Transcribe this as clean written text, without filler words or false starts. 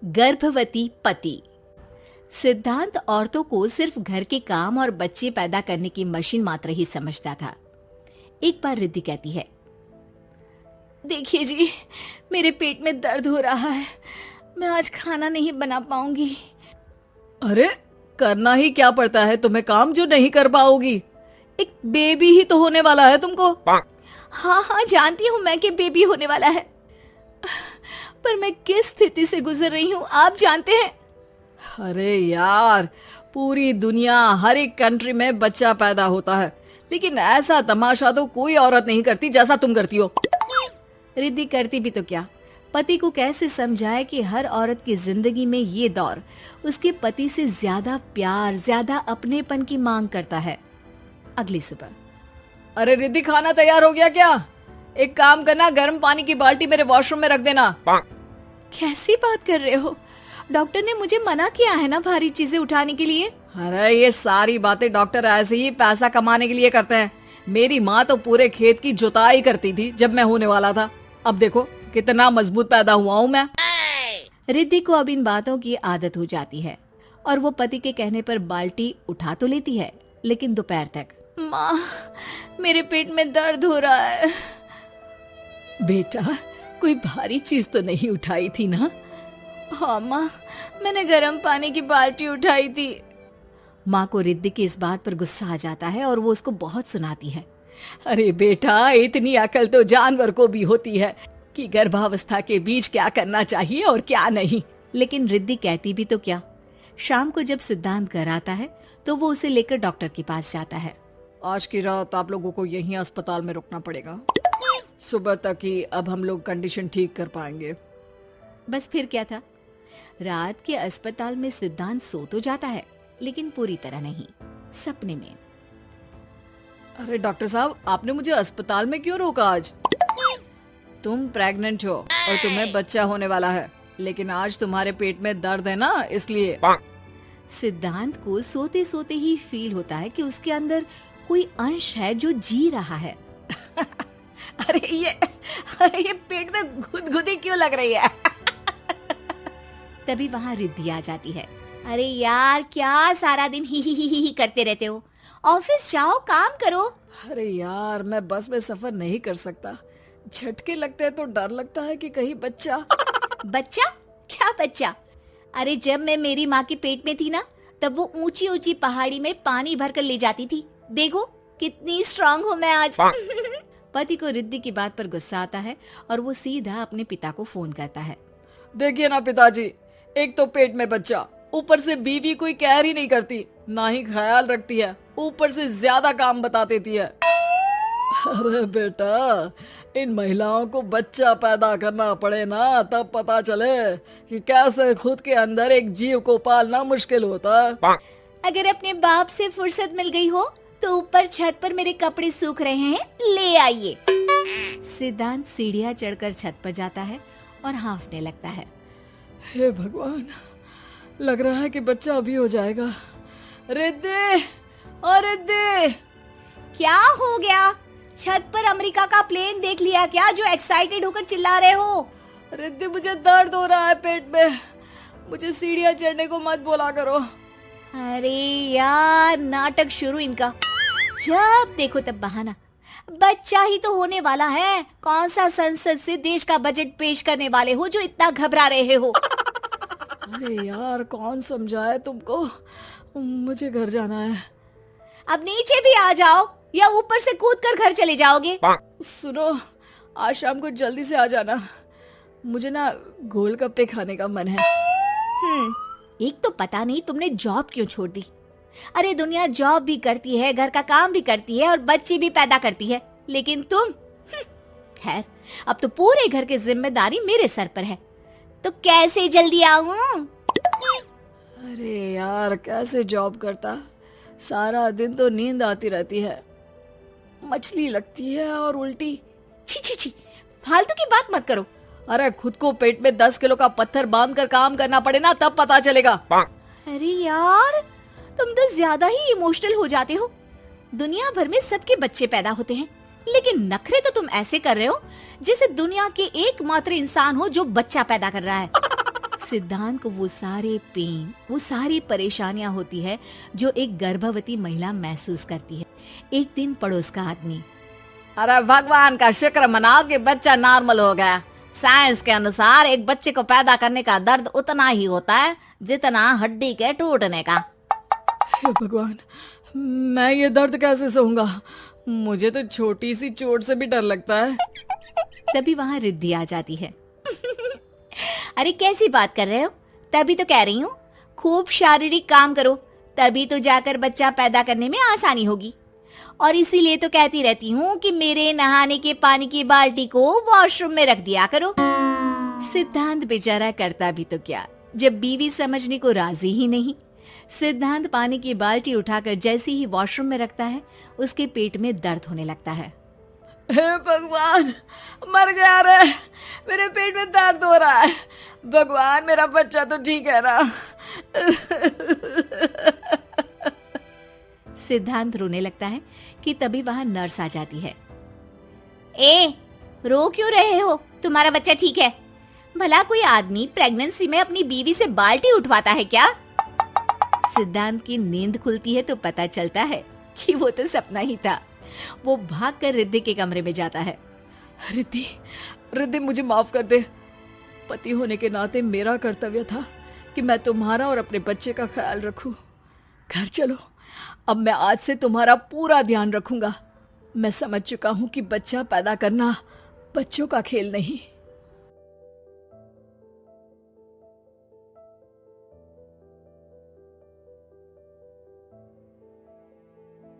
गर्भवती पति। सिद्धांत औरतों को सिर्फ घर के काम और बच्चे पैदा करने की मशीन मात्र ही समझता था। एक बार रिद्धि कहती है, देखिए जी, मेरे पेट में दर्द हो रहा है, मैं आज खाना नहीं बना पाऊंगी। अरे करना ही क्या पड़ता है तुम्हें काम जो नहीं कर पाओगी? एक बेबी ही तो होने वाला है तुमको। हाँ हाँ जानती हूँ मैं कि बेबी होने वाला है, पर मैं किस स्थिति से गुजर रही हूँ आप जानते हैं। अरे यार, पूरी दुनिया हर एक कंट्री में बच्चा पैदा होता है, लेकिन ऐसा तमाशा तो कोई औरत नहीं करती जैसा तुम करती हो। रिद्धि करती भी तो क्या, पति को कैसे समझाए कि हर औरत की जिंदगी में ये दौर उसके पति से ज्यादा प्यार, ज्यादा अपनेपन की मांग करता है। अगली सुबह, अरे रिद्धि, खाना तैयार हो गया क्या? एक काम करना, गर्म पानी की बाल्टी मेरे वॉशरूम में रख देना। कैसी बात कर रहे हो? डॉक्टर ने मुझे मना किया है ना भारी चीजें उठाने के लिए। अरे ये सारी बातें डॉक्टर ऐसे ही पैसा कमाने के लिए करते हैं। मेरी माँ तो पूरे खेत की जुताई करती थी जब मैं होने वाला था। अब देखो कितना मजबूत पैदा हुआ हूँ मैं। रिद्धि को अब इन बातों की आदत हो जाती है और वो पति के कहने पर बाल्टी उठा तो लेती है, लेकिन दोपहर तक, माँ मेरे पेट में दर्द हो रहा है। बेटा, कोई भारी चीज तो नहीं उठाई थी ना? हाँ माँ, मैंने गर्म पानी की बाल्टी उठाई थी। माँ को रिद्धि की इस बात पर गुस्सा आ जाता है और वो उसको बहुत सुनाती है। अरे बेटा, इतनी अकल तो जानवर को भी होती है कि गर्भावस्था के बीच क्या करना चाहिए और क्या नहीं। लेकिन रिद्धि कहती भी तो क्या। शाम को जब सिद्धांत घर आता है तो वो उसे लेकर डॉक्टर के पास जाता है। आज की रात आप लोगों को यहीं अस्पताल में रुकना पड़ेगा, सुबह तक ही अब हम लोग कंडीशन ठीक कर पाएंगे। बस फिर क्या था, रात के अस्पताल में सिद्धांत सो तो जाता है, लेकिन पूरी तरह नहीं, सपने में। अरे डॉक्टर साहब, आपने मुझे अस्पताल में क्यों रोका आज? तुम प्रेग्नेंट हो और तुम्हें बच्चा होने वाला है, लेकिन आज तुम्हारे पेट में दर्द है ना, इसलिए। सिद्धांत को सोते सोते ही फील होता है कि उसके अंदर कोई अंश है जो जी रहा है। अरे ये पेट में गुदगुदी क्यों लग रही है? तभी वहाँ रिद्धि आ जाती है। अरे यार, क्या सारा दिन ही करते रहते हो, ऑफिस जाओ, काम करो। अरे यार, मैं बस में सफर नहीं कर सकता, झटके लगते हैं तो डर लगता है कि कहीं बच्चा। बच्चा? क्या बच्चा? अरे जब मैं मेरी माँ के पेट में थी ना, तब वो ऊंची ऊंची पहाड़ी में पानी भर कर ले जाती थी। देखो कितनी स्ट्रांग हूँ मैं आज। पति को रिद्धि की बात पर गुस्सा आता है और वो सीधा अपने पिता को फोन करता है। देखिए ना पिताजी, एक तो पेट में बच्चा, ऊपर से बीवी कोई केयर ही नहीं करती, ना ही ख्याल रखती है, ऊपर से ज्यादा काम बता देती है। अरे बेटा, इन महिलाओं को बच्चा पैदा करना पड़े ना, तब पता चले कि कैसे खुद के अंदर एक जीव को पालना मुश्किल होता है। अगर अपने बाप से फुर्सत मिल गई हो तो ऊपर छत पर मेरे कपड़े सूख रहे हैं, ले आइए। सिद्धांत सीढ़ियां चढ़कर छत पर जाता है और हांफने लगता है। हे भगवान, लग रहा है कि बच्चा अभी हो जाएगा। रिद्धि, और रिद्धि, क्या हो गया? छत पर अमेरिका का प्लेन देख लिया क्या जो एक्साइटेड होकर चिल्ला रहे हो? रिद्धि, मुझे दर्द हो रहा है पेट में, मुझे सीढ़ियां चढ़ने को मत बोला करो। अरे यार, नाटक शुरू इनका, जब देखो तब बहाना। बच्चा ही तो होने वाला है, कौन सा संसद से देश का बजट पेश करने वाले हो जो इतना घबरा रहे हो? अरे यार, कौन समझाए तुमको, मुझे घर जाना है। अब नीचे भी आ जाओ या ऊपर से कूदकर घर चले जाओगे? सुनो, आज शाम को जल्दी से आ जाना, मुझे ना गोलगप्पे खाने का मन है। एक तो पता नहीं तुमने जॉब क्यों छोड़ दी। अरे दुनिया जॉब भी करती है, घर का काम भी करती है और बच्चे भी पैदा करती है, लेकिन तुम, खैर अब तो पूरे घर की जिम्मेदारी मेरे सर पर है, तो कैसे जल्दी आऊं? अरे यार, कैसे जॉब करता, सारा दिन तो नींद आती रहती है, मछली लगती है और उल्टी। छी छी छी, फालतू की बात मत करो। अरे खुद को पेट में 10 किलो का पत्थर बांध कर काम करना पड़े ना, तब पता चलेगा। अरे यार, तुम तो ज्यादा ही इमोशनल हो जाते हो। दुनिया भर में सबके बच्चे पैदा होते हैं, लेकिन नखरे तो तुम ऐसे कर रहे हो जैसे दुनिया के एकमात्र इंसान हो जो बच्चा पैदा कर रहा है। सिद्धांत को वो सारे पेन, वो सारी परेशानियां होती है जो एक गर्भवती महिला महसूस करती है। एक दिन पड़ोस का आदमी, अरे भगवान का शुक्र मनाओ कि बच्चा नॉर्मल हो गया। साइंस के अनुसार एक बच्चे को पैदा करने का दर्द उतना ही होता है जितना हड्डी के टूटने का। हे भगवान, मैं ये दर्द कैसे सहूंगा? मुझे तो छोटी सी चोट से भी डर लगता है। तभी वहां रिद्धि आ जाती है। अरे कैसी बात कर रहे हो? तभी तो कह रही हूँ, खूब शारीरिक काम करो, तभी तो जाकर बच्चा पैदा करने में आसानी होगी। और इसीलिए तो कहती रहती हूँ कि मेरे नहाने के पानी की बाल्टी को वॉशरूम में रख दिया करो। सिद्धांत बेचारा करता भी तो क्या, जब बीवी समझने को राजी ही नहीं। सिद्धांत पानी की बाल्टी उठाकर जैसे ही वॉशरूम में रखता है, उसके पेट में दर्द होने लगता है। हे भगवान, मर गया रे, मेरे पेट में दर्द हो रहा है। भगवान, मेरा बच्चा तो ठीक है ना? सिद्धांत रोने लगता है कि तभी वहां नर्स आ जाती है। ए, रो क्यों रहे हो? तुम्हारा बच्चा ठीक है। भला कोई आदमी प्रेगनेंसी में अपनी बीवी से बाल्टी उठवाता है क्या? सिद्धांत की नींद खुलती है तो पता चलता है कि वो तो सपना ही था। वो भागकर रिद्धि के कमरे में जाता है। रिद्धि, रिद्धि मुझे माफ कर दे। पति होने के नाते मेरा कर्तव्य था कि मैं तुम्हारा और अपने बच्चे का ख्याल रखूं। घर चलो, अब मैं आज से तुम्हारा पूरा ध्यान रखूंगा। मैं समझ चुका हूं कि बच्चा पैदा करना बच्चों का खेल नहीं,